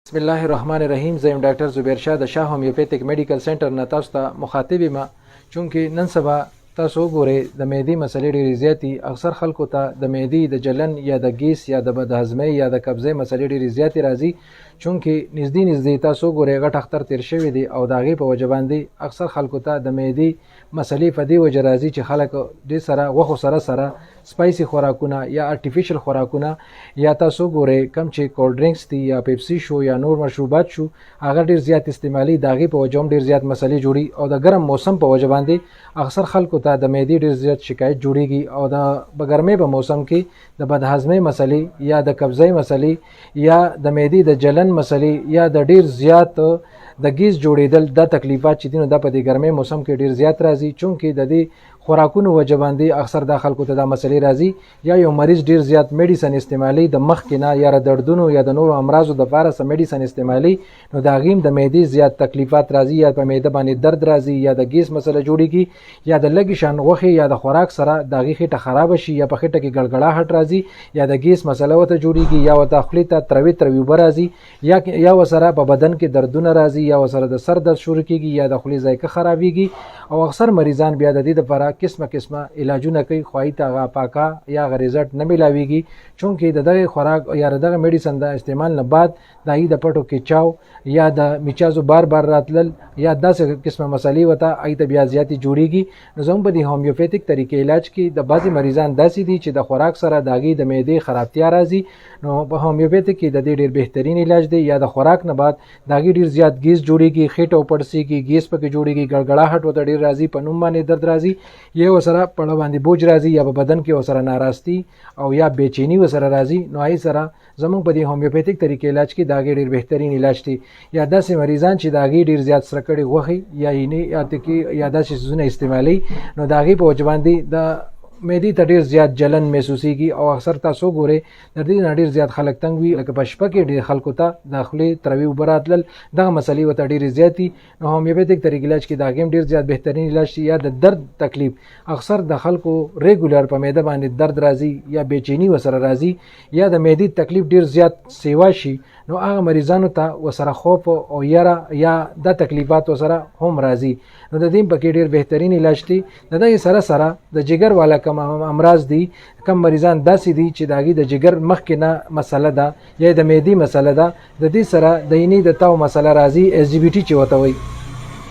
بسم الله الرحمن الرحیم. زه یم ډاکټر زبیر شاه د شاه هومیوپیتیک میډیکل سنټر نه تاسو ته مخاطب یم، چونکې نن سبا تاسو وګورئ د معدې مسلې ډېرې زیاتې اکثر خلکو ته د معدې د جلن یا د ګیس یا د بدهضمۍ یا د قبضې مسلې ډېرې زیاتې راځي، چونکې نږدې تاسو وګورئ غټ اختر تیر شوی دی او د هغې په وجه باندې اکثر خلکو ته د معدې مسلې په دې وجه راځي چې خلک ډېر سره غوښو سره سپایسي خوراکونه یا آرټیفیشل خوراکونه یا تاسو ګورئ کم چې کولډ ډرینکس دي یا پیپسي شو یا نور مشروبات شو هغه ډېر زیات استعمالي د هغې په وجه هم ډېر زیات مسلې جوړي او د ګرم موسم په وجه باندې اکثر خلکو ته د معدې ډېر زیات شکایت جوړیږي او د ګرمۍ په موسم کې د بدهضمۍ مسلې یا د قبضۍ مسلې یا د معدې د جلن مسلې یا د ډېر زیات د ګیس جوړېدل دا تکلیفات چې دي نو دا په دې ګرمۍ موسم کې ډېر زیات راځي، چونکې د دې خوراکونو وجه باندې اکثر دا خلکو ته دا مسلې راځي یا یو مریض ډېر زیات میډیسن استعمالي د مخکې نه یا د دردونو یا د نورو امراضو دپاره څه میډیسن استعمالي نو د هغې هم د معدې زیات تکلیفات راځي یا په معده باندې درد راځي یا د ګیس مسله جوړېږي یا د لږې شان غوښې یا د خوراک سره د هغې خېټه خرابه شي یا په خېټه کې ګړګړاهټ راځي یا د ګیس مسله ورته جوړېږي یا ورته خولې ته تروي اوبه راځي یا ورسره په بدن کې دردونه راځي یا ورسره د سر درد شروع کېږي یا د خولې ذایقه خرابېږي او اکثر مریضان بیا د دې دپاره قسمه علاجونه کوي خو هغې ته هغه پاکه یا هغه رزلټ نه میلاویږي، چونکې د دغې خوراک یا د دغه میډیسن د استعمال نه بعد د هغې د پټو کیچاو یا د میچازو بار راتلل یا داسې قسمه مسلې ورته هغې ته بیا زیاتې جوړېږي. نو زموږ په دې هومیوپیتیک طریقې علاج کې د بعضې مریضان داسې دي چې د خوراک سره د هغې د معدې خرابتیا راځي، نو په هومیوپیتیک کې د دې ډېر بهترین علاج دی یا د خوراک نه بعد د هغې ډېر زیات ګیس جوړېږي، خېټه وپړسېږي، ګیس پکې جوړېږي، ګړګړاهټ ورته ډېر راځي، په نوم باندې درد راځي یا ورسره پړه باندې بوج راځي یا په بدن کې ورسره ناراستي او یا بېچیني ورسره راځي، نو هغې سره زموږ په دې هومیوپیتیک طریقې علاج کې د هغې ډېر بهترین علاج دی. یا داسې مریضان چې د هغې ډېر زیات سره کړې غوښې یا اینې یا داسې څیزونه استعمالوي نو د هغې په وجه باندې د معدې ته ډېر زیات جلن محسوسېږي او اکثر تاسو ګورئ د دې نه ډېر زیات خلک تنګ وي، لکه په شپه کې ډېر خلکو ته د خولې تروي اوبه راتلل دغه مسلې ورته ډېرې زیاتې. نو هومیوپیتیک طریقې علاج کې د هغې هم ډېر زیات بهترین علاج دی. یا د درد تکلیف اکثر د خلکو ریګولر په معده باندې درد راځي یا بېچیني ورسره راځي یا د معدې تکلیف ډېر زیات سیوا شي نو هغه مریضانو ته ورسره خوف او یره یا د تکلیفات ورسره هم راځي، نو د دې پکې ډېر بهترین علاج دی. د دغې سره د جګر والا کم امراض دي، کم مریضان داسې دي چې د هغې د جګر مخکې نه مسله ده یا د معدې مسله ده، د دې سره د اینې د تاو مسله راځي SGBT چې ورته وایي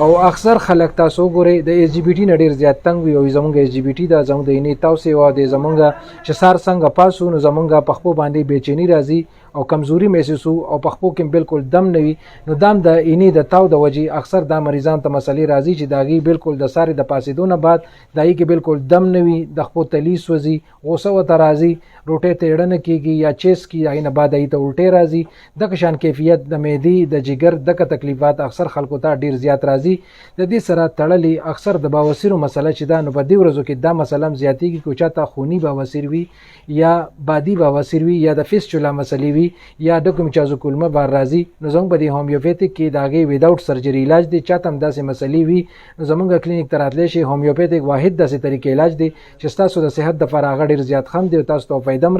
او اکثر خلک تاسو وګورئ د SGBT نه ډېر زیات تنګ وي او زمونږ SGBT دا زمونږ د اینې تاو سیوا دی، زمونږ چې سار څنګه پاسو نو زمونږ پخپو باندې بېچیني راځي او کمزوري محسوسو او پخپو کې بالکل دم نه وي، نو دام د اینې د تاو د وجې اکثر دا مریضان ته مسلې راځي چې د هغې بالکل د سارې د پاسېدو نه بعد د هغې کې بالکل دم نه وي، د خپو تلي سوځي، غوسه ورته راځي، روټۍ ته اړه نه کېږي یا چیس کي هغې نه بعد هغې ته الټۍ راځي، دغه شان کیفیت د معدې د جګر دغه تکلیفات اکثر خلکو ته ډېر زیات راځي. د دې سره تړلې اکثر د بواسیرو مسله چې ده نو په دې ورځو کې دا مسله هم زیاتېږي که چاته خوني بواسیر وي یا بادي بواسیر وي یا د فیسچولا مسلې وي یا د کوم چازو کولمه بار راځي، نو زموږ په دې هومیوپیتیک کې د هغې ویداوټ سرجري علاج دی. چاته هم داسې مسلې وي نو زموږ کلینیک ته راتلی شي. هومیوپیتیک واحد داسې طریقې علاج دی چې ستاسو د صحت دپاره هغه ډېر زیات خم دی او تاسو ته فایده هم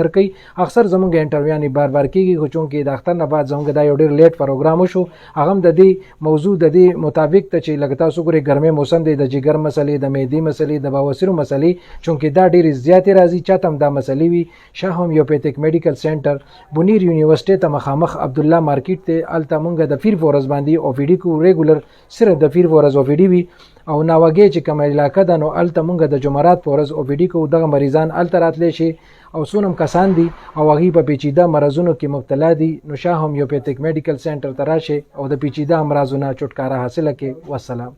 درکوي. اکثر زموږ انټرویوانې بار کېږي خو چونکې د اختر نه بعد زموږ دا یو ډېر لیټ پروګرام وشو، هغه هم د دې موضوع د دې مطابق ته چې لکه تاسو ګورئ ګرمۍ موسم دی، د جګر مسلې، د معدې مسلې، د بواسیرو مسلې چونکې دا ډېرې زیاتې راځي، چاته هم دا مسلې وي شاه هومیوپیتیک میډیکل سنټر بونیر یونیورسټۍ ته مخامخ عبدالله مارکیټ دی، هلته مونږ د پیر په ورځ باندې OPD کو ریګولر صرف د پیر په ورځ OPD وي او ناوګۍ چې کومه علاقه ده نو هلته مونږ د جمعرات په ورځ OPD کو. دغه مریضان هلته راتلی شي او څونه کسان دي او هغې په پیچیده مرضونو کې مبتلا دي نو شاه هومیوپیتیک میډیکل سنټر ته راشئ او د پیچیده امراضو نه چټکاره حاصله کړئ. والسلام.